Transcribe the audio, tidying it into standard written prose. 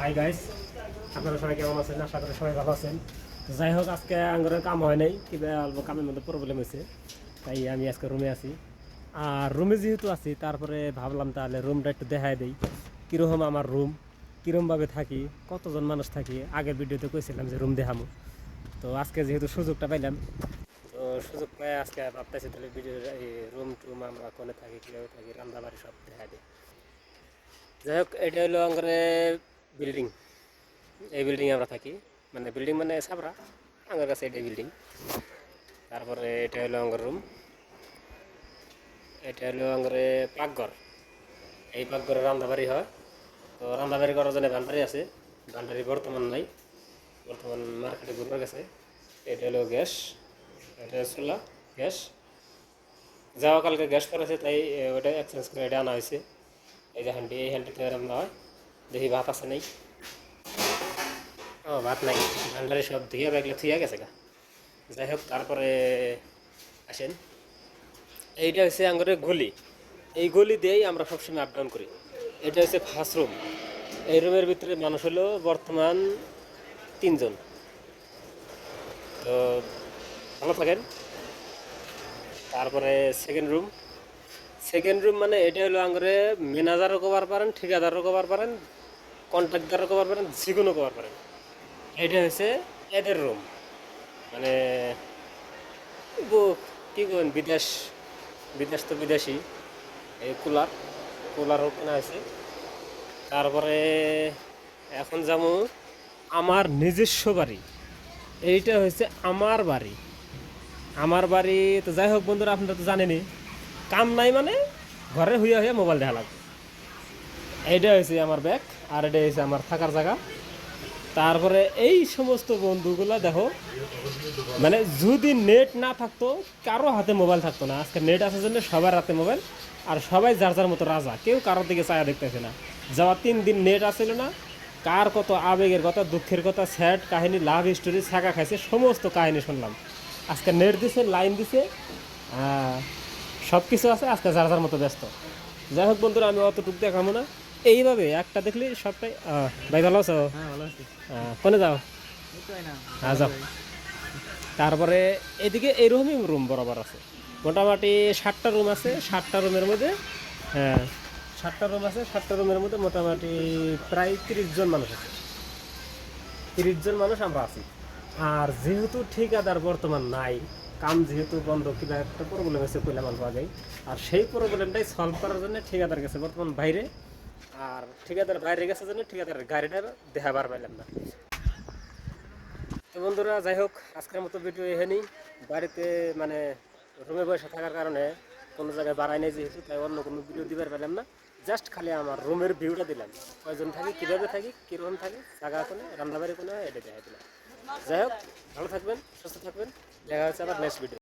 Hi guys, আপনারা সবাই কেমন আছেন? আশা করি সবাই ভালো আছেন। তো যাই হোক, আজকে আঙ্গুরের কাম হয় নাই, কিংবা অল্প কামের মধ্যে প্রবলেম হয়েছে, তাই আমি আজকে রুমে আছি। আর রুমে যেহেতু আছি, তারপরে ভাবলাম তাহলে রুমটা একটু দেখাই দিই, কীরকম আমার রুম, কীরকমভাবে থাকি, কতজন মানুষ থাকি। আগের ভিডিওতে কইছিলাম যে রুম দেখামো, তো আজকে যেহেতু সুযোগটা পাইলাম, তো সুযোগ পেয়ে আজকে ভাবতেছি তাহলে ভিডিও এই রুম টুম আমরা কোনে থাকি, কীভাবে থাকি, রান্নাবাড়ি সব দেখাই দিই। যাই হোক, এটা হলো আঙ্গুরে বিল্ডিং। এই বিল্ডিংয়ে আমরা থাকি, মানে বিল্ডিং মানে সাবরা, আমার কাছে এটাই বিল্ডিং। তারপরে এটা হলো আমার রুম, এটা হলো আমার পাকঘর। এই পাকঘরে রান্নাবাড়ি হয়। তো রান্নাবাড়ি করার জন্য ভান্ডারি আছে, ভান্ডারি বর্তমান নাই, বর্তমান মার্কেটে ঘুরবার গেছে। এটা হলো গ্যাস, এটা চুলা গ্যাস। যাওয়া কালকে গ্যাস করেছে, তাই ওটা এক্সচেঞ্জ করে এটা আনা হয়েছে। এই যে হ্যান্ডি, এই হ্যান্ডিতে রান্না হয়। দেখি ভাত আছে নেই, ও ভাত নাই, ভান্ডারি সব ধুয়ে ব্যাগলে থুয়ে গেছে গা। যাই হোক, তারপরে আসেন, এইটা হচ্ছে আমাদের গলি। এই গলি দিয়েই আমরা সবসময় আপ ডাউন করি। এটা হচ্ছে ফার্স্ট রুম। এই রুমের ভিতরে মানুষ হলো বর্তমান 3 জন। তো ভালো থাকেন। তারপরে সেকেন্ড রুম, সেকেন্ড রুম মানে এটা হলো আঙ্গরে ম্যানেজারও কভার পারেন, ঠিকাদারও কভার পারেন, কন্ট্রাক্টারও কভার পারেন, যে কোনো কভার পারেন। এটা হচ্ছে এদের রুম, মানে কী করবেন, বিদেশ, বিদেশ তো বিদেশি। এই কুলার, কুলারও কেনা হয়েছে। তারপরে এখন যেমন আমার নিজস্ব বাড়ি, এইটা হচ্ছে আমার বাড়ি, আমার বাড়ি। তো যাই হোক বন্ধুরা, আপনারা তো জানেনই, কাম নাই মানে ঘরে হইয়া হইয়া মোবাইল দেখা লাগবে। এইটা হয়েছে আমার ব্যাগ, আর এটা হয়েছে আমার থাকার জায়গা। তারপরে এই সমস্ত বন্ধুগুলা দেখো, মানে যদি নেট না থাকতো, কারো হাতে মোবাইল থাকতো না। আজকে নেট আসার জন্য সবার হাতে মোবাইল, আর সবাই যার যার মতো রাজা, কেউ কারোর দিকে চায়া দেখতেছে না। যাওয়া 3 দিন নেট আসছিল না, কার কত আবেগের কথা, দুঃখের কথা, স্যাড কাহিনী, লাভ স্টোরি, ছাকা খাইছে, সমস্ত কাহিনী শুনলাম। আজকে নেট দিছে, লাইন দিছে, সব কিছু আছে, আজকে যার যার মতো ব্যস্ত। যাই হোক বন্ধুরা, আমি অতটুকু দেখাবো না, এইভাবে একটা দেখলে সবটাই। ভাই ভালো আছো? কোনে যাও? হ্যাঁ যাও। তারপরে এদিকে এইরকমই রুম বরাবর আছে, মোটামুটি 7টা রুম আছে। 7টা রুমের মধ্যে, হ্যাঁ 7টা রুম আছে। 7টা রুমের মধ্যে মোটামুটি প্রায় 30 জন মানুষ আছে। 30 জন মানুষ আমরা আছি। আর যেহেতু ঠিকাদার বর্তমান নাই, কাম যেহেতু বন্ধ, কিংবা একটা প্রবলেম হয়েছে কইলাম অল্প আগেই, আর সেই প্রবলেমটাই সলভ করার জন্য ঠিকাদার গেছে বর্তমান বাইরে। আর ঠিকাদার বাইরে গেছে জন্য ঠিকাদারের গাড়িটা দেখাবার পাইলাম না। তো বন্ধুরা, যাই হোক, আজকের মতো ভিডিও এখানেই। বাড়িতে মানে রুমে বসে থাকার কারণে কোনো জায়গায় বাড়াই নেই যেহেতু, তাই অন্য কোনো ভিডিও দিবার পেলাম না। জাস্ট খালি আমার রুমের ভিউটা দিলাম, কয়জন থাকি, কীভাবে থাকি, কীরকম থাকি, জায়গা কোনো, রান্নাবাড়ি কোনো, এটা দেখা দিলাম। যাই হোক, ভালো থাকবেন, সুস্থ থাকবেন, দেখা হচ্ছে আবার নেক্সট ভিডিও।